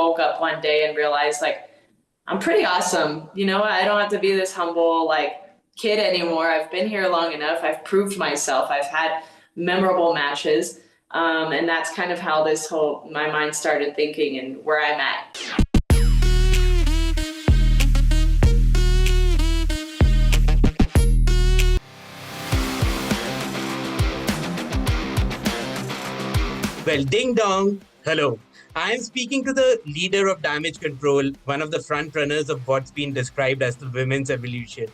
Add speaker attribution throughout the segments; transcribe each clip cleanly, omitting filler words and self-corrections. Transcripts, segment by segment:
Speaker 1: woke up one day and realized, like, I'm pretty awesome. You know, I don't have to be this humble, like, kid anymore. I've been here long enough. I've proved myself. I've had memorable matches. And that's kind of how my mind started thinking and where I'm at.
Speaker 2: Well, ding dong. Hello. I am speaking to the leader of Damage CTRL, one of the front runners of what's been described as the women's evolution.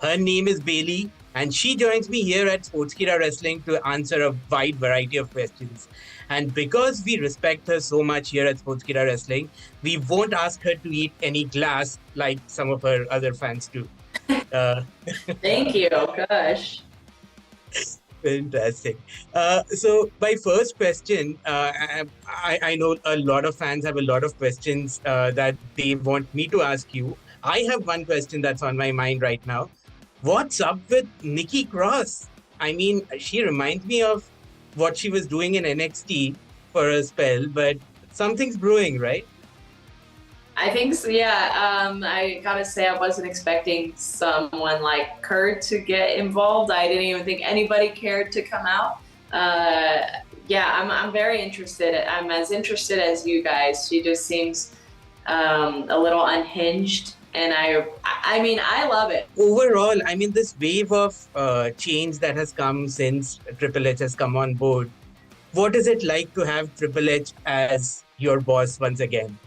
Speaker 2: Her name is Bayley, and she joins me here at Sportskeeda Wrestling to answer a wide variety of questions. And because we respect her so much here at Sportskeeda Wrestling, we won't ask her to eat any glass like some of her other fans do.
Speaker 1: Thank you. Gosh.
Speaker 2: Fantastic. So my first question, I know a lot of fans have a lot of questions that they want me to ask you. I have one question that's on my mind right now. What's up with Nikki Cross? I mean, she reminds me of what she was doing in NXT for a spell, but something's brewing, right?
Speaker 1: I think so, yeah. I gotta say, I wasn't expecting someone like her to get involved. I didn't even think anybody cared to come out. Yeah, I'm very interested. I'm as interested as you guys. She just seems a little unhinged, and I mean, I love it.
Speaker 2: Overall, I mean, this wave of change that has come since Triple H has come on board, what is it like to have Triple H as your boss once again?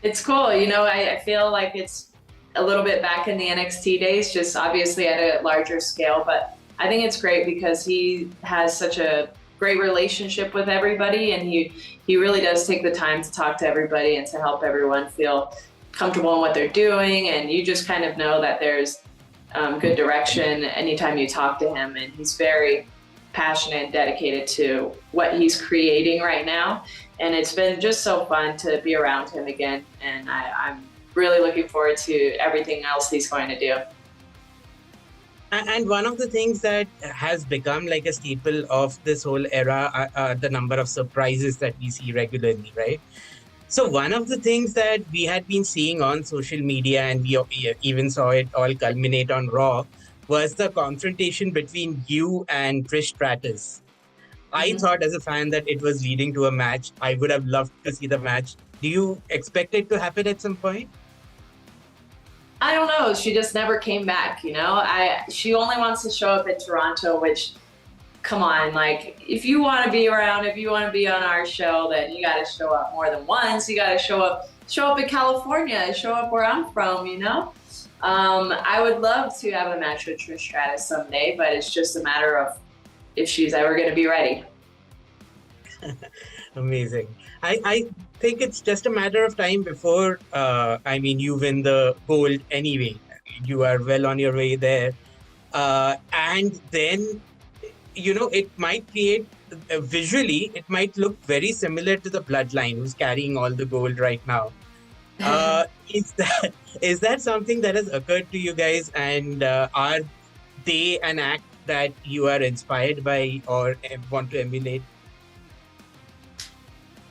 Speaker 1: It's cool. You know, I feel like it's a little bit back in the NXT days, just obviously at a larger scale. But I think it's great because he has such a great relationship with everybody, and he really does take the time to talk to everybody and to help everyone feel comfortable in what they're doing. And you just kind of know that there's good direction anytime you talk to him. And he's very passionate and dedicated to what he's creating right now. And it's been just so fun to be around him again. And I'm really looking forward to everything else he's going to do.
Speaker 2: And one of the things that has become like a staple of this whole era are the number of surprises that we see regularly, right? So one of the things that we had been seeing on social media, and we even saw it all culminate on Raw, was the confrontation between you and Trish Stratus. I thought as a fan that it was leading to a match. I would have loved to see the match. Do you expect it to happen at some point?
Speaker 1: I don't know. She just never came back, you know? She only wants to show up in Toronto, which, come on, like, if you want to be around, if you want to be on our show, then you got to show up more than once. You got to show up in California, show up where I'm from, you know? I would love to have a match with Trish Stratus someday, but it's just a matter of if she's ever going to be ready.
Speaker 2: Amazing. I think it's just a matter of time before, you win the gold anyway. You are well on your way there. And then, you know, it might create, visually, it might look very similar to the Bloodline, who's carrying all the gold right now. Is that something that has occurred to you guys? And are they an act that you are inspired by or want to emulate?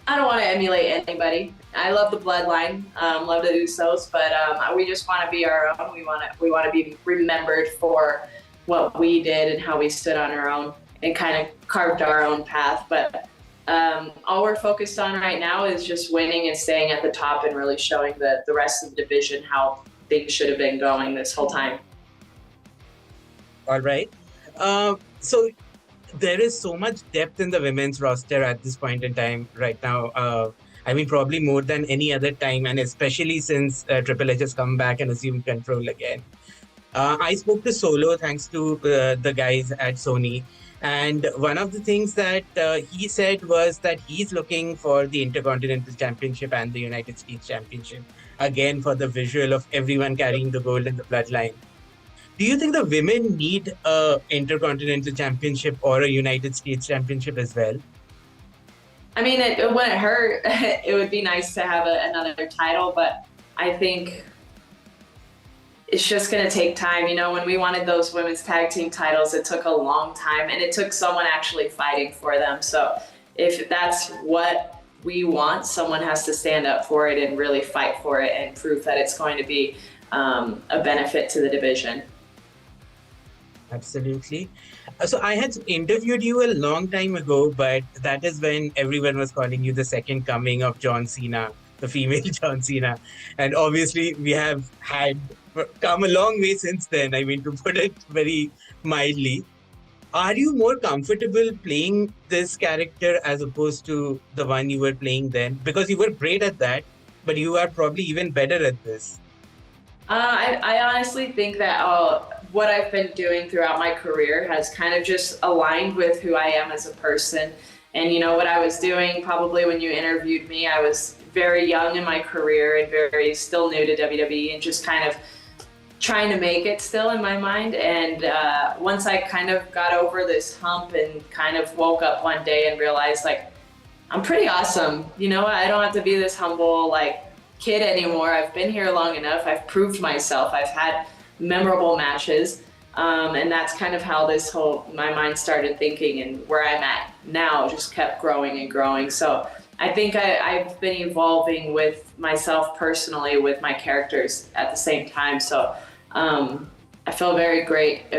Speaker 1: I don't want to emulate anybody. I love the Bloodline, love the Usos, but we just want to be our own. We want to be remembered for what we did and how we stood on our own and kind of carved our own path. But all we're focused on right now is just winning and staying at the top and really showing the rest of the division how things should have been going this whole time.
Speaker 2: All right. So there is so much depth in the women's roster at this point in time right now. Probably more than any other time, and especially since Triple H has come back and assumed control again. I spoke to Solo, thanks to the guys at SONY. And one of the things that he said was that he's looking for the Intercontinental Championship and the United States Championship, again, for the visual of everyone carrying the gold in the Bloodline. Do you think the women need a Intercontinental Championship or a United States Championship as well?
Speaker 1: I mean, it wouldn't hurt. It would be nice to have another title, but I think it's just going to take time. You know, when we wanted those women's tag team titles, it took a long time, and it took someone actually fighting for them. So if that's what we want, someone has to stand up for it and really fight for it and prove that it's going to be a benefit to the division.
Speaker 2: Absolutely. So I had interviewed you a long time ago, but that is when everyone was calling you the second coming of John Cena, the female John Cena. And obviously we have had come a long way since then. I mean, to put it very mildly. Are you more comfortable playing this character as opposed to the one you were playing then? Because you were great at that, but you are probably even better at this.
Speaker 1: I honestly think that what I've been doing throughout my career has kind of just aligned with who I am as a person. And you know what I was doing probably when you interviewed me, I was very young in my career and very still new to WWE and just kind of trying to make it still in my mind. And once I kind of got over this hump and kind of woke up one day and realized like, I'm pretty awesome. You know, I don't have to be this humble like kid anymore. I've been here long enough. I've proved myself. I've had memorable matches. And that's kind of how my mind started thinking, and where I'm at now just kept growing and growing. So I think I've been evolving with myself personally with my characters at the same time. So I feel very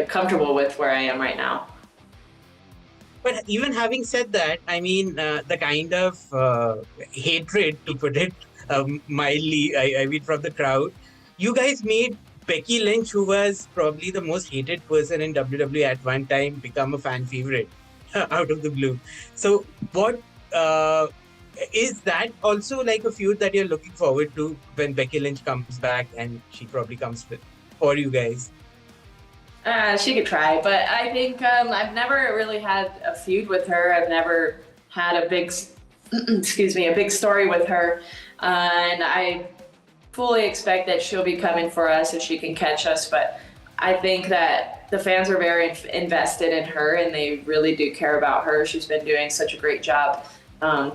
Speaker 1: comfortable with where I am right now.
Speaker 2: But even having said that, I mean, the kind of hatred, to put it mildly, I mean, from the crowd, you guys made Becky Lynch, who was probably the most hated person in WWE at one time, become a fan favorite out of the blue. So what is that also like a feud that you're looking forward to when Becky Lynch comes back, and she probably comes for you guys?
Speaker 1: She could try, but I think I've never really had a feud with her. I've never had a big, a big story with her, and I fully expect that she'll be coming for us if she can catch us. But I think that the fans are very invested in her, and they really do care about her. She's been doing such a great job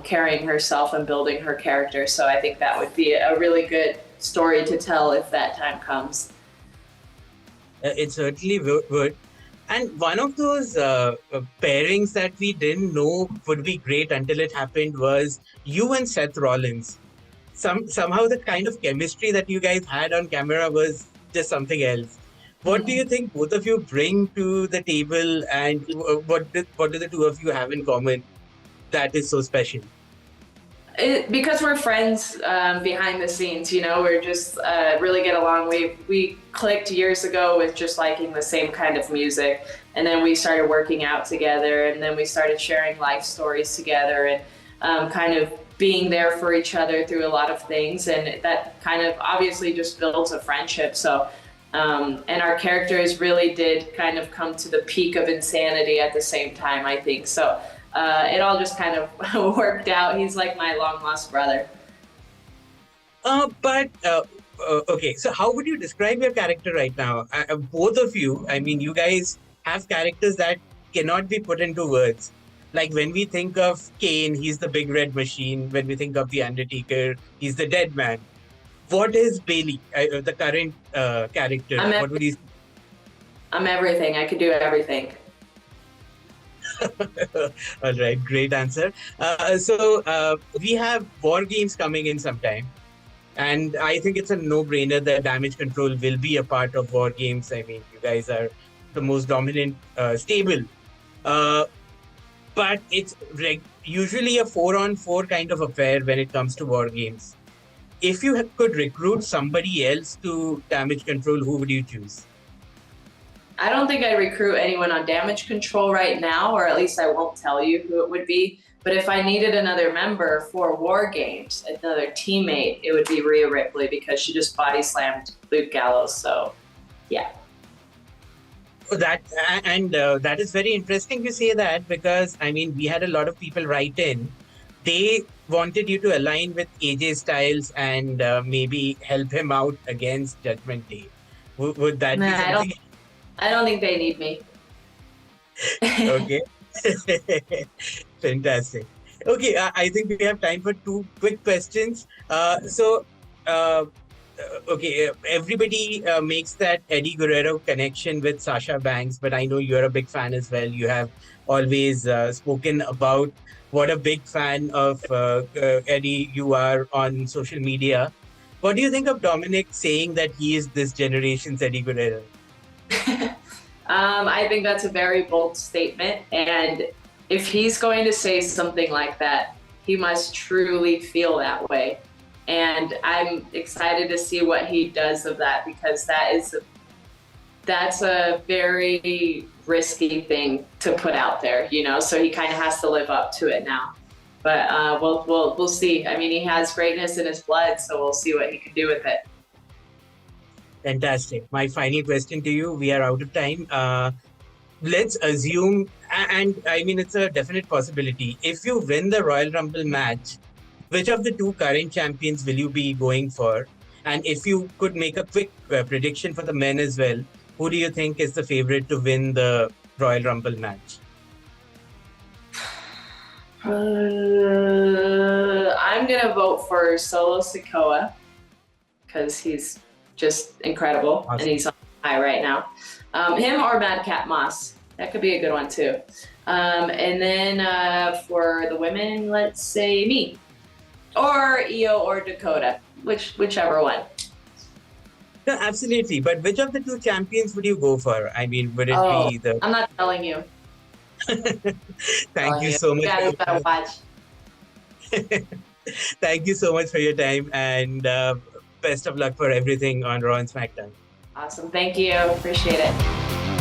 Speaker 1: carrying herself and building her character. So I think that would be a really good story to tell if that time comes.
Speaker 2: It certainly would. And one of those pairings that we didn't know would be great until it happened was you and Seth Rollins. Somehow the kind of chemistry that you guys had on camera was just something else. What do you think both of you bring to the table, and what do the two of you have in common that is so special?
Speaker 1: Because we're friends behind the scenes, you know, we're just really get along. We clicked years ago with just liking the same kind of music, and then we started working out together, and then we started sharing life stories together, and kind of being there for each other through a lot of things, and that kind of obviously just builds a friendship. So and our characters really did kind of come to the peak of insanity at the same time, I think. So it all just kind of worked out. He's like my long lost brother.
Speaker 2: Okay, so how would you describe your character right now? Both of you, I mean, you guys have characters that cannot be put into words. Like when we think of Kane, he's the big red machine. When we think of The Undertaker, he's the dead man. What is Bayley, the current character? What would you?
Speaker 1: I'm everything. I could do everything.
Speaker 2: All right, great answer. So we have WarGames coming in sometime, and I think it's a no-brainer that Damage CTRL will be a part of WarGames. I mean, you guys are the most dominant stable, but it's usually a 4-on-4 kind of affair when it comes to WarGames. If you could recruit somebody else to Damage CTRL, who would you choose?
Speaker 1: I don't think I'd recruit anyone on Damage CTRL right now, or at least I won't tell you who it would be. But if I needed another member for WarGames, another teammate, it would be Rhea Ripley, because she just body slammed Luke Gallows. So, yeah.
Speaker 2: That is very interesting to say that, because I mean, we had a lot of people write in. They wanted you to align with AJ Styles and maybe help him out against Judgment Day. Would that be something?
Speaker 1: I don't think they need me.
Speaker 2: Okay. Fantastic. Okay, I think we have time for two quick questions. So okay, everybody makes that Eddie Guerrero connection with Sasha Banks, but I know you're a big fan as well. You have always spoken about what a big fan of Eddie you are on social media. What do you think of Dominik saying that he is this generation's Eddie Guerrero?
Speaker 1: I think that's a very bold statement. And if he's going to say something like that, he must truly feel that way. And I'm excited to see what he does of that, because that's a very risky thing to put out there, you know, so he kind of has to live up to it now. But we'll see. I mean, he has greatness in his blood, so we'll see what he can do with it.
Speaker 2: Fantastic. My final question to you, we are out of time. Let's assume, and I mean, it's a definite possibility. If you win the Royal Rumble match, which of the two current champions will you be going for? And if you could make a quick prediction for the men as well, who do you think is the favorite to win the Royal Rumble match?
Speaker 1: I'm going to vote for Solo Sikoa, because he's just incredible. Awesome. And he's on high right now. Him or Madcap Moss. That could be a good one too. And then for the women, let's say me. Or Io or Dakota, whichever one.
Speaker 2: No, absolutely. But which of the two champions would you go for? I mean, would it be the...
Speaker 1: I'm not telling you.
Speaker 2: Thank you so much.
Speaker 1: You guys gotta watch.
Speaker 2: Thank you so much for your time, and best of luck for everything on Raw and SmackDown.
Speaker 1: Awesome. Thank you. Appreciate it.